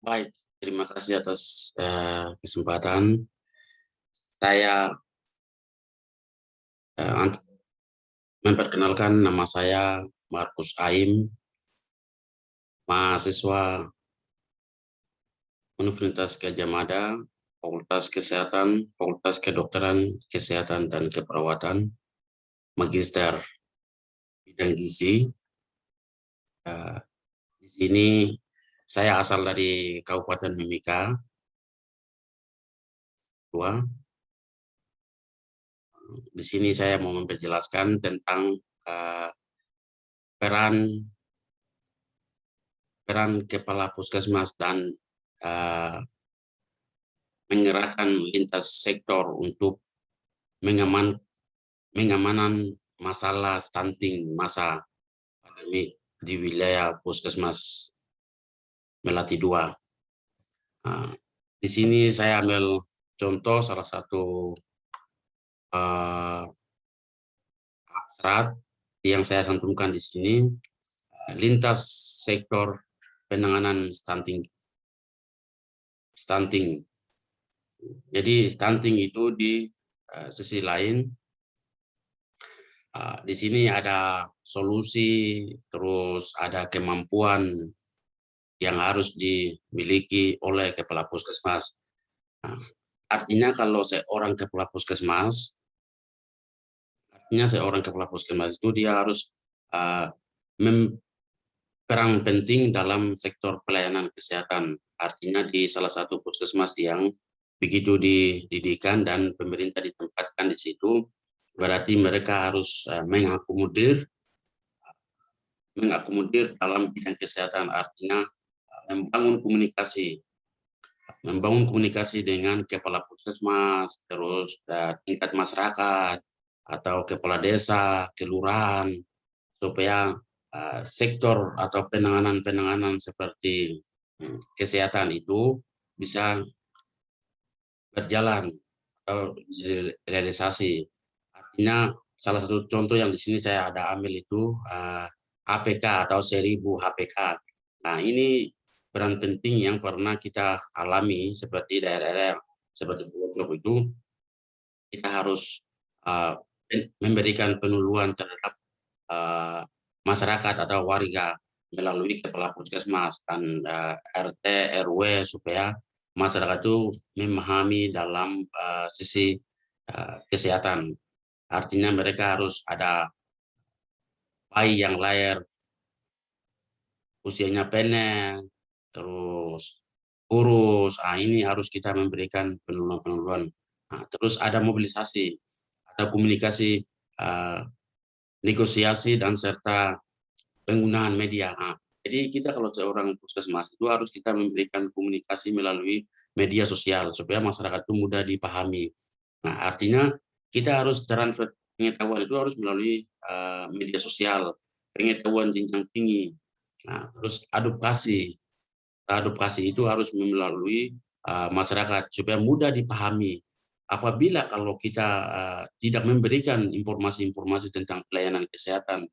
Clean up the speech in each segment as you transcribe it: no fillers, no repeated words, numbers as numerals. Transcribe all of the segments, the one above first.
Baik, terima kasih atas kesempatan. Saya eh, memperkenalkan nama saya Markus Aim, mahasiswa Universitas Gadjah Mada, Fakultas Kesehatan, Fakultas Kedokteran, Kesehatan dan Keperawatan, Magister bidang gizi. Eh, di sini saya asal dari Kabupaten Mimika, Papua. Di sini saya mau memperjelaskan tentang eh, peran peran kepala puskesmas dan eh, mengerahkan lintas sektor untuk mengaman, mengamanan masalah stunting masa pandemi di wilayah puskesmas Melati 2. Nah, di sini saya ambil contoh salah satu uh, abstrak yang saya santumkan di sini, lintas sektor penanganan stunting. Jadi stunting itu di sisi lain, di sini ada solusi, terus ada kemampuan yang harus dimiliki oleh kepala puskesmas. Nah, artinya kalau seorang kepala puskesmas itu dia harus uh, peran penting dalam sektor pelayanan kesehatan. Artinya di salah satu puskesmas yang begitu dididikan dan pemerintah ditempatkan di situ, berarti mereka harus mengakomodir dalam bidang kesehatan. Artinya membangun komunikasi dengan kepala puskesmas, terus tingkat masyarakat atau kepala desa, kelurahan, supaya sektor atau penanganan-penanganan seperti kesehatan itu bisa berjalan atau realisasi. Artinya salah satu contoh yang di sini saya ada ambil itu APK atau 1000 HPK. Nah, ini peran penting yang pernah kita alami seperti daerah-daerah seperti Pojok itu, kita harus uh, memberikan penyuluhan terhadap uh, masyarakat atau warga melalui kepala puskesmas dan RT RW supaya masyarakat itu memahami dalam sisi kesehatan. Artinya mereka harus ada bayi yang lahir usianya pendek, terus kurus. Ini harus kita memberikan penyuluhan-penyuluhan. Nah, terus ada mobilisasi, ada komunikasi, uh, negosiasi dan serta penggunaan media. Jadi kita kalau seorang puskesmas itu harus kita memberikan komunikasi melalui media sosial supaya masyarakat itu mudah dipahami. Nah, artinya kita harus transfer pengetahuan itu harus melalui media sosial, pengetahuan jenjang tinggi. Nah, terus advokasi itu harus melalui masyarakat supaya mudah dipahami. Apabila kalau kita tidak memberikan informasi-informasi tentang pelayanan kesehatan.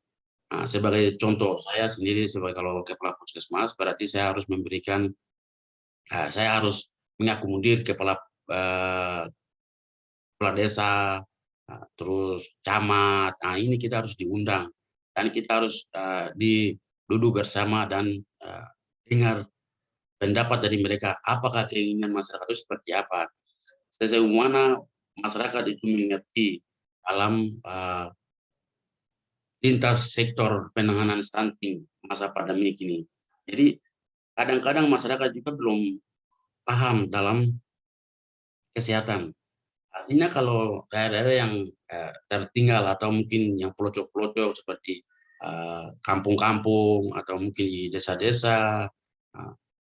Nah, sebagai contoh, saya sendiri sebagai kalau kepala puskesmas, berarti saya harus mengakomodir eh, kepala desa, terus camat. Nah, ini kita harus diundang dan kita harus duduk bersama dan dengar pendapat dari mereka. Apakah keinginan masyarakat itu seperti apa? Sejauh mana masyarakat itu mengerti dalam lintas sektor penanganan stunting masa pandemi ini. Jadi kadang-kadang masyarakat juga belum paham dalam kesehatan. Artinya kalau daerah-daerah yang tertinggal atau mungkin yang pelosok-pelosok seperti kampung-kampung atau mungkin di desa-desa,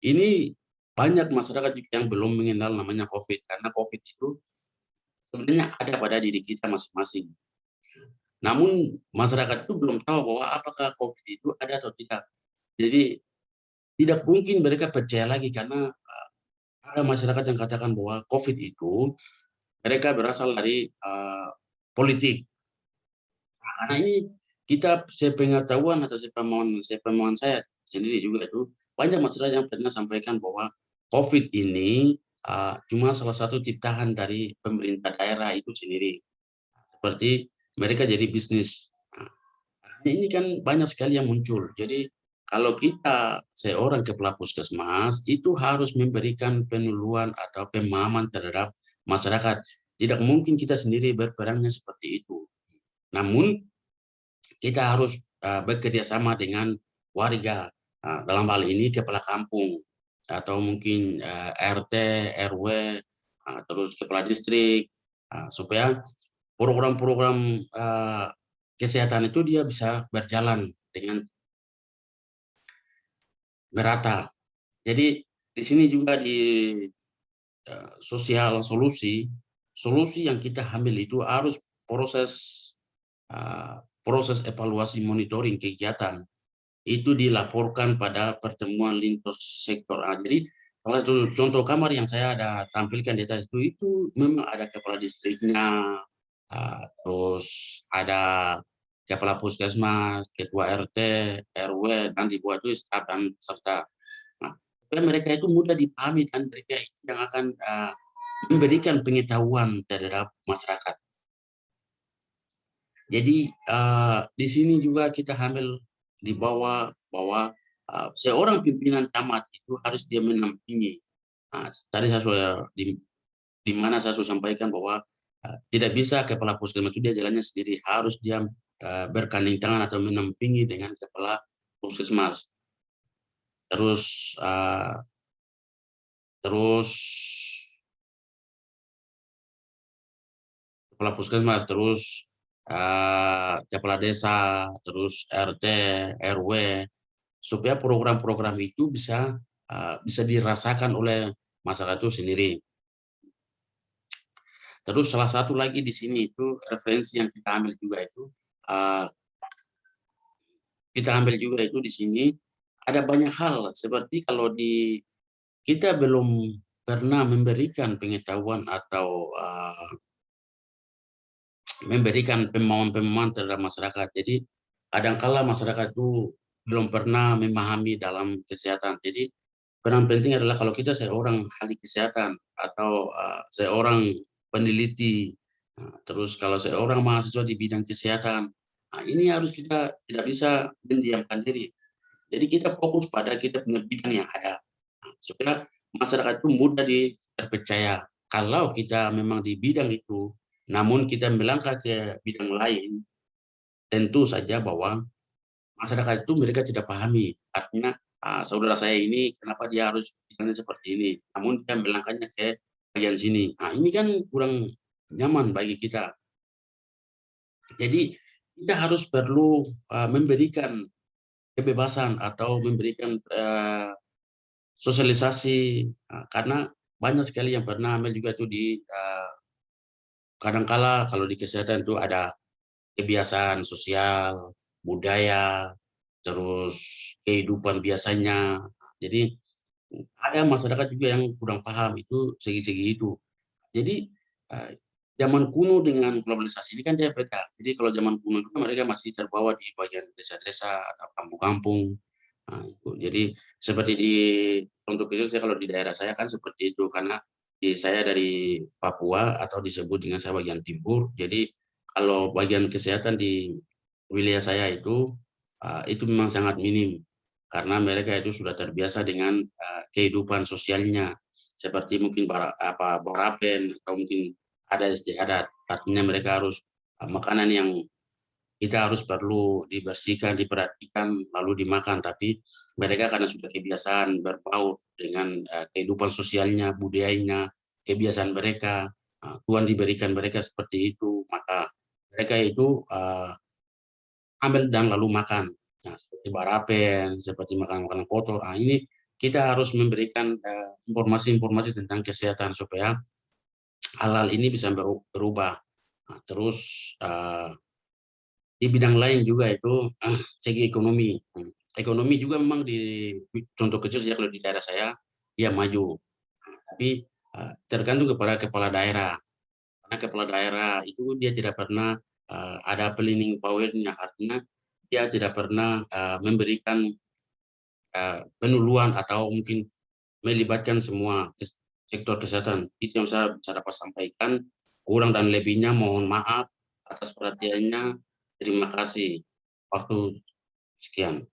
ini banyak masyarakat juga yang belum mengenal namanya COVID karena COVID itu sebenarnya ada pada diri kita masing-masing. Namun masyarakat itu belum tahu bahwa apakah COVID itu ada atau tidak. Jadi tidak mungkin mereka percaya lagi karena ada masyarakat yang katakan bahwa COVID itu mereka berasal dari politik. Nah, karena ini kita sepengetahuan atau sepemahaman saya sendiri juga itu banyak masyarakat yang pernah sampaikan bahwa COVID ini cuma salah satu ciptaan dari pemerintah daerah itu sendiri. Seperti mereka jadi bisnis. Nah, ini kan banyak sekali yang muncul. Jadi kalau kita seorang kepala puskesmas itu harus memberikan penyuluhan atau pemahaman terhadap masyarakat. Tidak mungkin kita sendiri berperannya seperti itu. Namun kita harus bekerja sama dengan warga. Dalam hal ini kepala kampung atau mungkin RT, RW, terus kepala distrik, supaya program-program kesehatan itu dia bisa berjalan dengan merata. Jadi di sini juga di sosial solusi yang kita ambil itu harus proses proses evaluasi monitoring kegiatan itu dilaporkan pada pertemuan lintas sektor. Jadi salah satu contoh kamar yang saya ada tampilkan di atas itu memang ada kepala distriknya, terus ada kepala puskesmas, ketua RT, RW, dan di bawah itu staf dan peserta. Nah, supaya mereka itu mudah dipahami dan mereka itu yang akan memberikan pengetahuan terhadap masyarakat. Jadi di sini juga kita ambil di bawah bahwa seorang pimpinan camat itu harus dia menampingi. Tadi saya sudah di mana saya sudah sampaikan bahwa tidak bisa kepala puskesmas itu dia jalannya sendiri, harus dia bergandeng tangan atau menampingi dengan kepala puskesmas. Terus terus kepala puskesmas, terus kepala desa, terus RT, RW, supaya program-program itu bisa dirasakan oleh masyarakat itu sendiri. Terus salah satu lagi di sini itu referensi yang kita ambil juga itu di sini ada banyak hal seperti kalau kita belum pernah memberikan pengetahuan atau memberikan pemahaman-pemahaman terhadap masyarakat. Jadi kadangkala masyarakat itu belum pernah memahami dalam kesehatan. Jadi peran penting adalah kalau kita seorang ahli kesehatan atau seorang peneliti, terus kalau seorang mahasiswa di bidang kesehatan, ini harus kita tidak bisa mendiamkan diri. Jadi kita fokus pada kita punya bidang yang ada, supaya masyarakat itu mudah dipercaya. Kalau kita memang di bidang itu, namun kita melangkah ke bidang lain, tentu saja bahwa masyarakat itu mereka tidak pahami. Artinya saudara saya ini kenapa dia harus bidangnya seperti ini, namun dia melangkahnya ke bagian sini. Ini kan kurang nyaman bagi kita. Jadi kita harus perlu memberikan kebebasan atau memberikan sosialisasi, karena banyak sekali yang pernah ambil juga itu di kadangkala kalau di kesehatan itu ada kebiasaan sosial, budaya, terus kehidupan biasanya. Jadi ada masyarakat juga yang kurang paham itu segi-segi itu. Jadi zaman kuno dengan globalisasi ini kan dia beda. Jadi kalau zaman kuno itu kan mereka masih terbawa di bagian desa-desa atau kampung-kampung. Jadi seperti untuk itu saya kalau di daerah saya kan seperti itu karena saya dari Papua atau disebut dengan saya bagian timur. Jadi kalau bagian kesehatan di wilayah saya itu memang sangat minim karena mereka itu sudah terbiasa dengan kehidupan sosialnya seperti mungkin barapen atau mungkin ada istiadat. Artinya mereka harus makanan yang kita harus perlu dibersihkan, diperhatikan, lalu dimakan. Tapi mereka karena sudah kebiasaan berbaur dengan kehidupan sosialnya, budayanya, kebiasaan mereka, Tuhan diberikan mereka seperti itu, maka mereka itu ambil dan lalu makan. Nah, seperti barapen, seperti makanan-makanan kotor. Ini kita harus memberikan informasi-informasi tentang kesehatan supaya hal-hal ini bisa berubah. Terus di bidang lain juga itu segi ekonomi. Ekonomi juga memang di contoh kecil saja kalau di daerah saya dia maju. Tapi tergantung kepada kepala daerah. Karena kepala daerah itu dia tidak pernah ada pelindung powernya, artinya dia tidak pernah memberikan penyuluhan atau mungkin melibatkan semua sektor kesehatan. Itu yang saya bisa dapat sampaikan. Kurang dan lebihnya mohon maaf atas perhatiannya. Terima kasih. Waktu sekian.